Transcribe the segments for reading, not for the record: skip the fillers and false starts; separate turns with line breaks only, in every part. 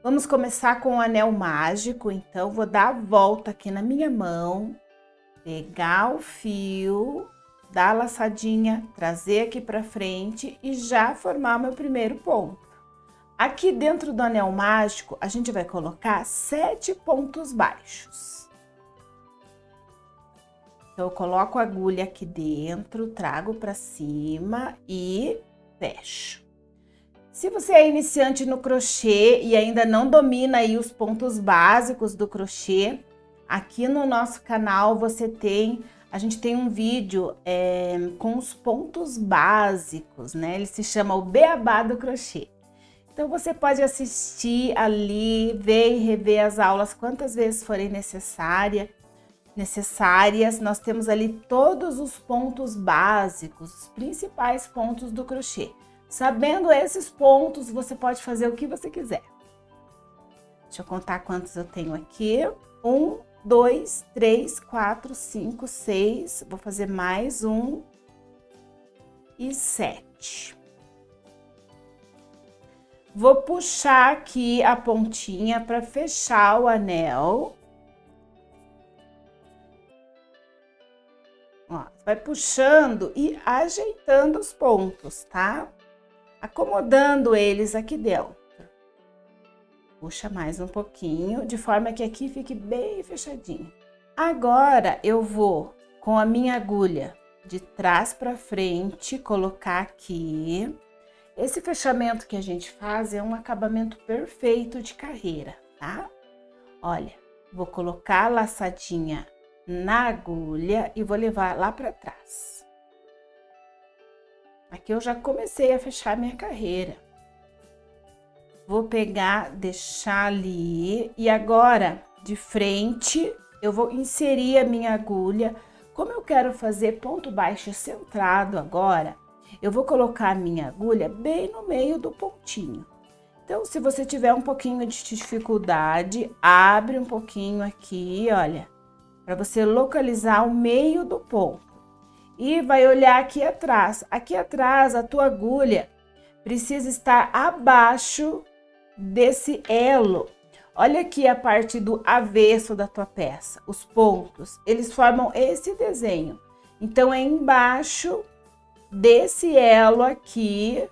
Vamos começar com o anel mágico, então vou dar a volta aqui na minha mão, pegar o fio, dar a laçadinha, trazer aqui para frente e já formar meu primeiro ponto. Aqui dentro do anel mágico, a gente vai colocar 7 pontos baixos. Então, eu coloco a agulha aqui dentro, trago para cima e fecho. Se você é iniciante no crochê e ainda não domina aí os pontos básicos do crochê, aqui no nosso canal a gente tem um vídeo com os pontos básicos, né? Ele se chama o Beabá do Crochê. Então você pode assistir ali, ver e rever as aulas quantas vezes forem necessárias. Nós temos ali todos os pontos básicos, os principais pontos do crochê. Sabendo esses pontos, você pode fazer o que você quiser. Deixa eu contar quantos eu tenho aqui. 1, 2, 3, 4, 5, 6. Vou fazer mais um. E 7. Vou puxar aqui a pontinha para fechar o anel. Ó, vai puxando e ajeitando os pontos, tá? Acomodando eles aqui dentro. Puxa mais um pouquinho, de forma que aqui fique bem fechadinho. Agora, eu vou, com a minha agulha de trás para frente, colocar aqui. Esse fechamento que a gente faz é um acabamento perfeito de carreira, tá? Olha, vou colocar a laçadinha na agulha e vou levar lá para trás. Aqui eu já comecei a fechar minha carreira. Vou pegar, deixar ali e agora de frente eu vou inserir a minha agulha. Como eu quero fazer ponto baixo centrado agora, eu vou colocar a minha agulha bem no meio do pontinho. Então, se você tiver um pouquinho de dificuldade, abre um pouquinho aqui, olha, para você localizar o meio do ponto. E vai olhar aqui atrás. Aqui atrás, a tua agulha precisa estar abaixo desse elo. Olha aqui a parte do avesso da tua peça. Os pontos, eles formam esse desenho. Então, é embaixo desse elo aqui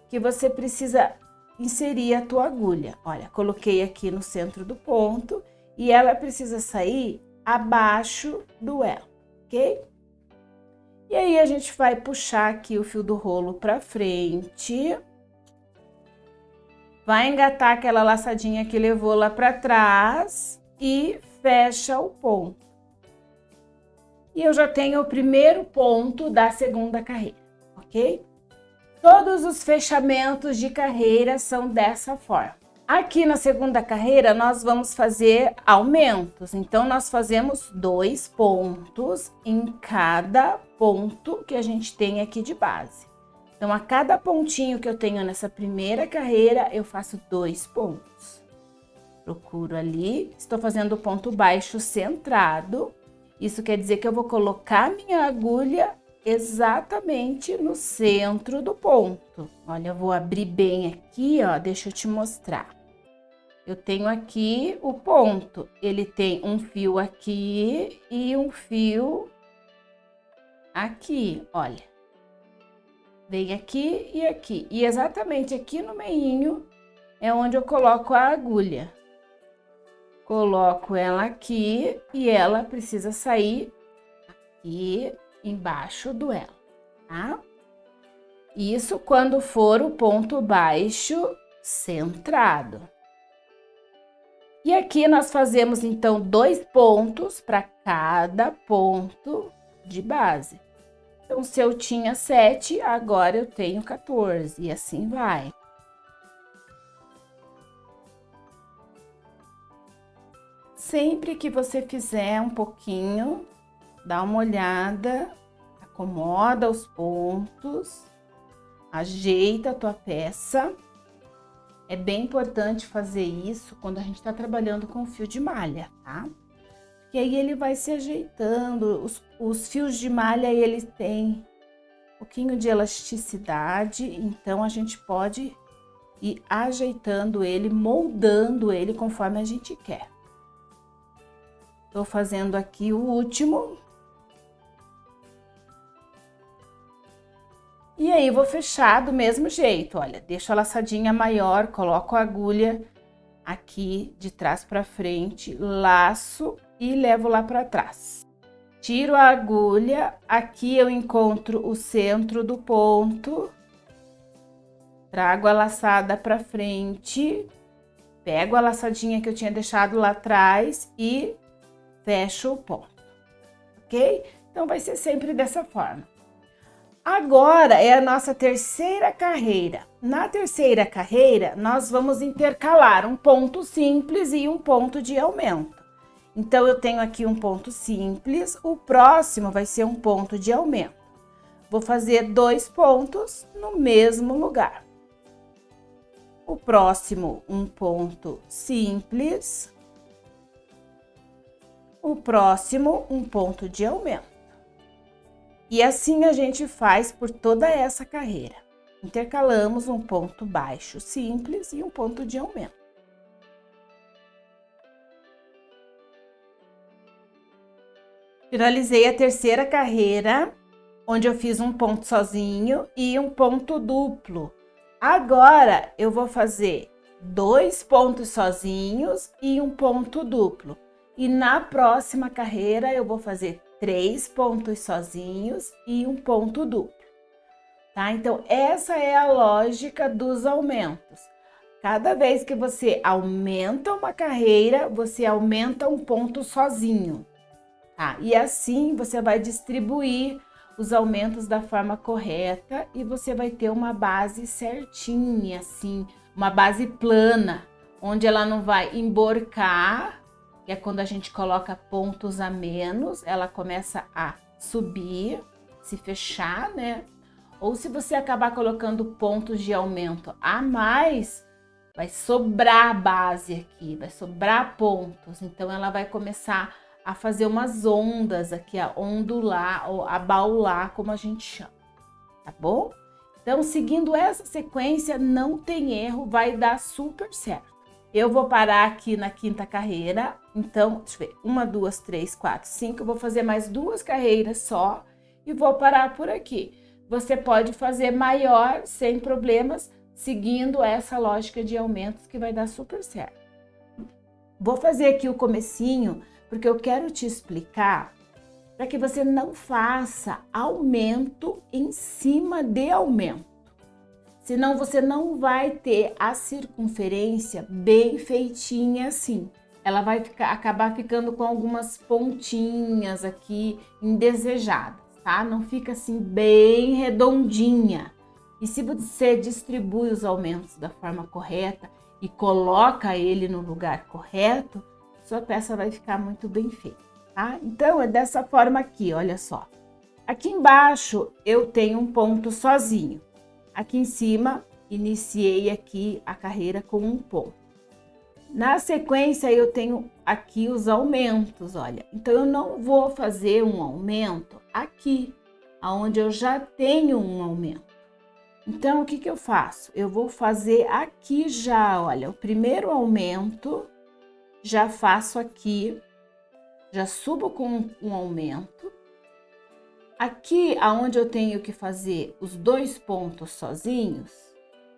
que você precisa inserir a tua agulha. Olha, coloquei aqui no centro do ponto e ela precisa sair abaixo do elo, ok? E aí, a gente vai puxar aqui o fio do rolo para frente. Vai engatar aquela laçadinha que levou lá para trás e fecha o ponto. E eu já tenho o primeiro ponto da segunda carreira, ok? Todos os fechamentos de carreira são dessa forma. Aqui na segunda carreira, nós vamos fazer aumentos. Então, nós fazemos 2 pontos em cada ponto que a gente tem aqui de base. Então, a cada pontinho que eu tenho nessa primeira carreira, eu faço 2 pontos. Procuro ali, estou fazendo o ponto baixo centrado. Isso quer dizer que eu vou colocar minha agulha exatamente no centro do ponto. Olha, eu vou abrir bem aqui, ó, deixa eu te mostrar. Eu tenho aqui o ponto, ele tem um fio aqui e um fio aqui, olha. Vem aqui e aqui. E exatamente aqui no meinho é onde eu coloco a agulha. Coloco ela aqui e ela precisa sair aqui embaixo do elo, tá? Isso quando for o ponto baixo centrado. E aqui nós fazemos, então, 2 pontos para cada ponto de base. Então, se eu tinha 7, agora eu tenho 14, e assim vai. Sempre que você fizer um pouquinho, dá uma olhada, acomoda os pontos, ajeita a tua peça. É bem importante fazer isso quando a gente está trabalhando com fio de malha, tá? Porque aí ele vai se ajeitando, os fios de malha, eles têm um pouquinho de elasticidade, então a gente pode e ajeitando ele, moldando ele conforme a gente quer. Tô fazendo aqui o último. E aí, vou fechar do mesmo jeito, olha, deixo a laçadinha maior, coloco a agulha aqui de trás para frente, laço e levo lá para trás. Tiro a agulha, aqui eu encontro o centro do ponto, trago a laçada para frente, pego a laçadinha que eu tinha deixado lá atrás e fecho o ponto, ok? Então, vai ser sempre dessa forma. Agora é a nossa terceira carreira. Na terceira carreira, nós vamos intercalar um ponto simples e um ponto de aumento. Então, eu tenho aqui um ponto simples, o próximo vai ser um ponto de aumento. Vou fazer 2 pontos no mesmo lugar. O próximo, um ponto simples. O próximo, um ponto de aumento. E assim a gente faz por toda essa carreira. Intercalamos um ponto baixo simples e um ponto de aumento. Finalizei a terceira carreira, onde eu fiz um ponto sozinho e um ponto duplo. Agora, eu vou fazer 2 pontos sozinhos e um ponto duplo. E na próxima carreira, eu vou fazer 3 pontos sozinhos e um ponto duplo, tá? Então, essa é a lógica dos aumentos. Cada vez que você aumenta uma carreira, você aumenta um ponto sozinho, tá? E assim você vai distribuir os aumentos da forma correta e você vai ter uma base certinha, assim, uma base plana, onde ela não vai emborcar, que é quando a gente coloca pontos a menos, ela começa a subir, se fechar, né? Ou se você acabar colocando pontos de aumento a mais, vai sobrar base aqui, vai sobrar pontos. Então, ela vai começar a fazer umas ondas aqui, a ondular ou a baular, como a gente chama, tá bom? Então, seguindo essa sequência, não tem erro, vai dar super certo. Eu vou parar aqui na quinta carreira, então, deixa eu ver, 1, 2, 3, 4, 5, eu vou fazer mais 2 carreiras só e vou parar por aqui. Você pode fazer maior, sem problemas, seguindo essa lógica de aumentos que vai dar super certo. Vou fazer aqui o comecinho, porque eu quero te explicar para que você não faça aumento em cima de aumento. Senão você não vai ter a circunferência bem feitinha assim. Ela vai acabar ficando com algumas pontinhas aqui indesejadas, tá? Não fica assim bem redondinha. E se você distribui os aumentos da forma correta e coloca ele no lugar correto, sua peça vai ficar muito bem feita, tá? Então, é dessa forma aqui, olha só. Aqui embaixo eu tenho um ponto sozinho. Aqui em cima, iniciei aqui a carreira com um ponto. Na sequência, eu tenho aqui os aumentos, olha. Então, eu não vou fazer um aumento aqui, onde eu já tenho um aumento. Então, o que que eu faço? Eu vou fazer aqui já, olha, o primeiro aumento, já faço aqui, já subo com um aumento. Aqui, aonde eu tenho que fazer os 2 pontos sozinhos,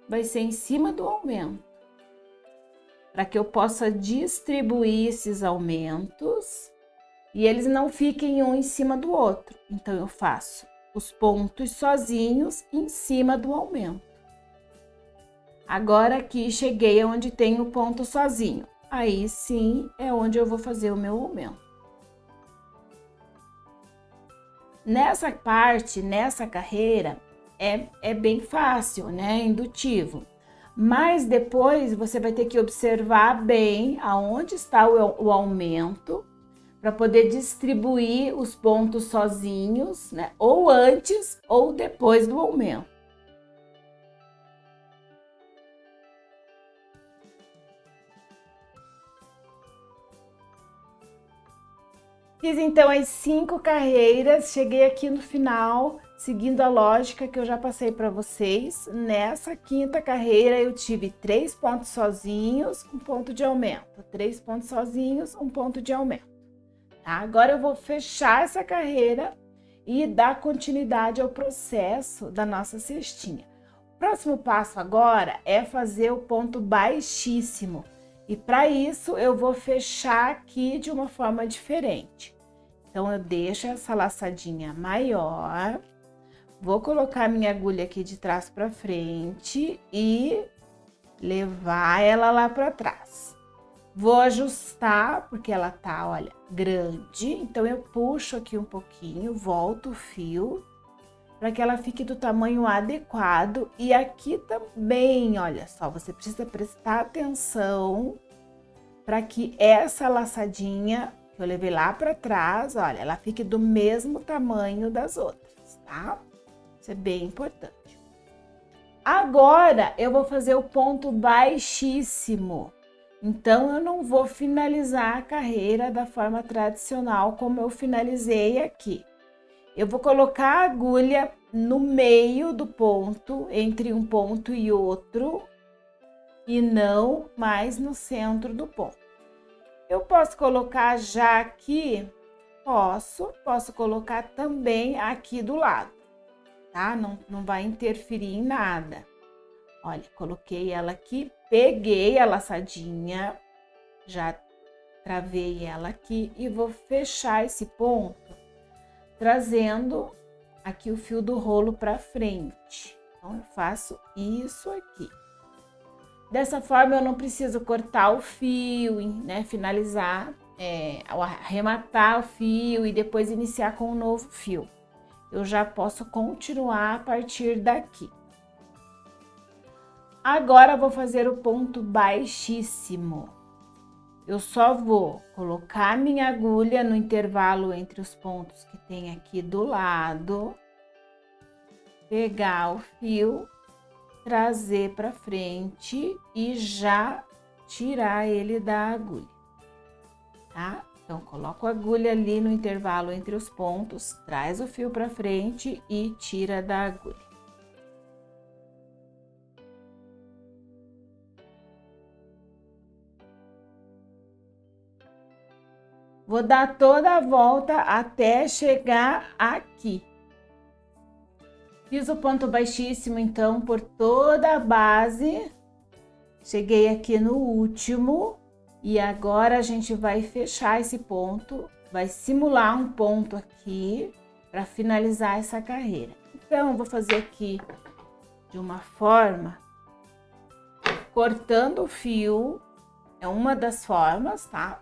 vai ser em cima do aumento. Para que eu possa distribuir esses aumentos e eles não fiquem um em cima do outro. Então, eu faço os pontos sozinhos em cima do aumento. Agora, aqui, cheguei aonde tem o ponto sozinho. Aí, sim, é onde eu vou fazer o meu aumento. Nessa parte, nessa carreira, é bem fácil, né? Indutivo. Mas depois você vai ter que observar bem aonde está o aumento para poder distribuir os pontos sozinhos, né? Ou antes ou depois do aumento. Fiz então as 5 carreiras, cheguei aqui no final. seguindo a lógica que eu já passei para vocês, nessa quinta carreira eu tive 3 pontos sozinhos, um ponto de aumento, 3 pontos sozinhos, um ponto de aumento. Tá? Agora eu vou fechar essa carreira e dar continuidade ao processo da nossa cestinha. O próximo passo agora é fazer o ponto baixíssimo. E para isso eu vou fechar aqui de uma forma diferente. Então eu deixo essa laçadinha maior, vou colocar minha agulha aqui de trás para frente e levar ela lá para trás. Vou ajustar, porque ela tá, olha, grande, então eu puxo aqui um pouquinho, volto o fio, para que ela fique do tamanho adequado. E aqui também, olha só, você precisa prestar atenção para que essa laçadinha que eu levei lá para trás, olha, ela fique do mesmo tamanho das outras, tá? Isso é bem importante. Agora, eu vou fazer o ponto baixíssimo. Então, eu não vou finalizar a carreira da forma tradicional como eu finalizei aqui. Eu vou colocar a agulha no meio do ponto, entre um ponto e outro, e não mais no centro do ponto. Eu posso colocar já aqui? Posso colocar também aqui do lado, tá? Não vai interferir em nada. Olha, coloquei ela aqui, peguei a laçadinha, já travei ela aqui e vou fechar esse ponto, trazendo aqui o fio do rolo para frente. Então, eu faço isso aqui. Dessa forma, eu não preciso cortar o fio, né? Finalizar, arrematar o fio e depois iniciar com um novo fio. Eu já posso continuar a partir daqui. Agora, vou fazer o ponto baixíssimo. Eu só vou colocar minha agulha no intervalo entre os pontos que tem aqui do lado, pegar o fio, trazer para frente e já tirar ele da agulha, tá? Então, coloco a agulha ali no intervalo entre os pontos, traz o fio para frente e tira da agulha. Vou dar toda a volta até chegar aqui. Fiz o ponto baixíssimo, então, por toda a base. Cheguei aqui no último e agora a gente vai fechar esse ponto, vai simular um ponto aqui para finalizar essa carreira. Então, eu vou fazer aqui de uma forma, cortando o fio, é uma das formas, tá?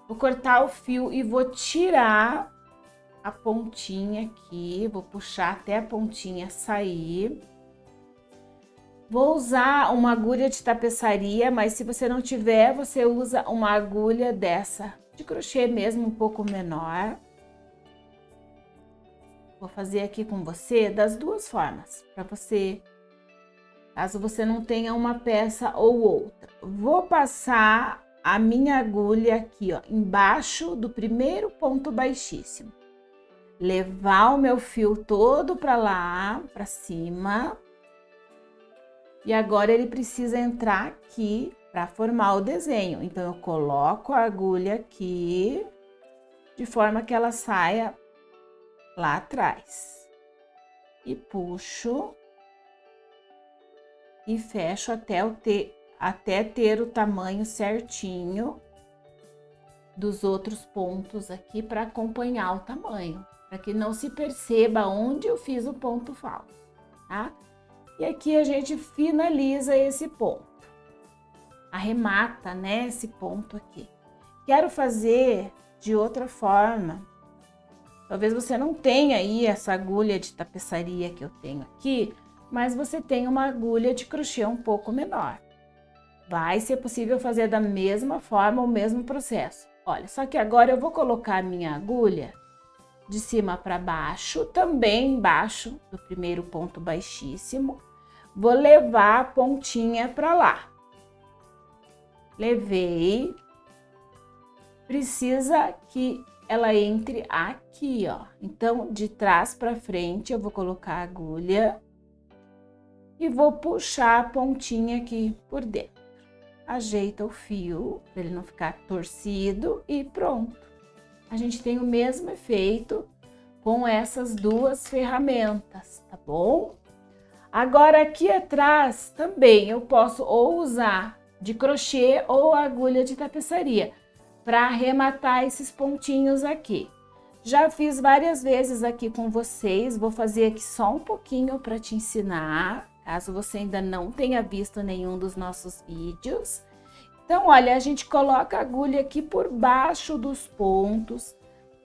Vou cortar o fio e vou tirar a pontinha aqui, vou puxar até a pontinha sair. Vou usar uma agulha de tapeçaria, mas se você não tiver, você usa uma agulha dessa, de crochê mesmo, um pouco menor. Vou fazer aqui com você das duas formas, para você, caso você não tenha uma peça ou outra. Vou passar a minha agulha aqui, ó, embaixo do primeiro ponto baixíssimo. Levar o meu fio todo para lá, para cima. E agora ele precisa entrar aqui para formar o desenho. Então, eu coloco a agulha aqui, de forma que ela saia lá atrás. E puxo. E fecho até ter o tamanho certinho dos outros pontos aqui para acompanhar o tamanho, para que não se perceba onde eu fiz o ponto falso, tá? E aqui a gente finaliza esse ponto, arremata, né, esse ponto aqui. Quero fazer de outra forma. Talvez você não tenha aí essa agulha de tapeçaria que eu tenho aqui, mas você tem uma agulha de crochê um pouco menor. Vai ser possível fazer da mesma forma, o mesmo processo. Olha, só que agora eu vou colocar a minha agulha de cima para baixo, também embaixo do primeiro ponto baixíssimo. Vou levar a pontinha para lá. Levei. Precisa que ela entre aqui, ó. Então, de trás para frente, eu vou colocar a agulha e vou puxar a pontinha aqui por dentro. Ajeita o fio para ele não ficar torcido e pronto. A gente tem o mesmo efeito com essas duas ferramentas, tá bom? Agora aqui atrás também eu posso ou usar de crochê ou agulha de tapeçaria para arrematar esses pontinhos aqui. Já fiz várias vezes aqui com vocês, vou fazer aqui só um pouquinho para te ensinar, caso você ainda não tenha visto nenhum dos nossos vídeos. Então, olha, a gente coloca a agulha aqui por baixo dos pontos,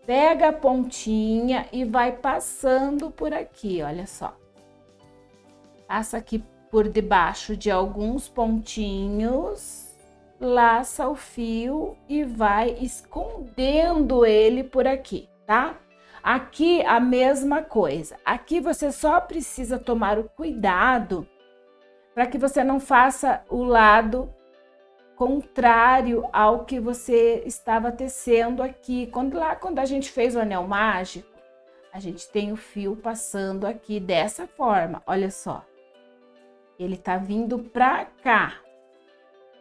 pega a pontinha e vai passando por aqui, olha só. Passa aqui por debaixo de alguns pontinhos, laça o fio e vai escondendo ele por aqui, tá? Aqui a mesma coisa. Aqui você só precisa tomar o cuidado para que você não faça o lado contrário ao que você estava tecendo aqui. Quando a gente fez o anel mágico, a gente tem o fio passando aqui dessa forma, olha só. Ele tá vindo pra cá,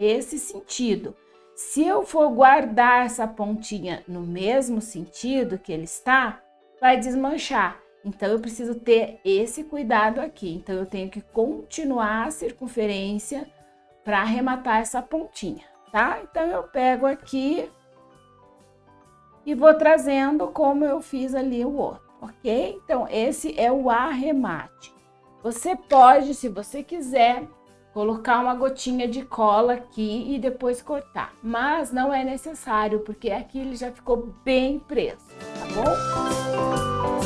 esse sentido. Se eu for guardar essa pontinha no mesmo sentido que ele está, vai desmanchar. Então, eu preciso ter esse cuidado aqui. Então, eu tenho que continuar a circunferência para arrematar essa pontinha, tá? Então, eu pego aqui e vou trazendo como eu fiz ali o outro, ok? Então, esse é o arremate. Você pode, se você quiser, colocar uma gotinha de cola aqui e depois cortar. Mas não é necessário, porque aqui ele já ficou bem preso, tá bom?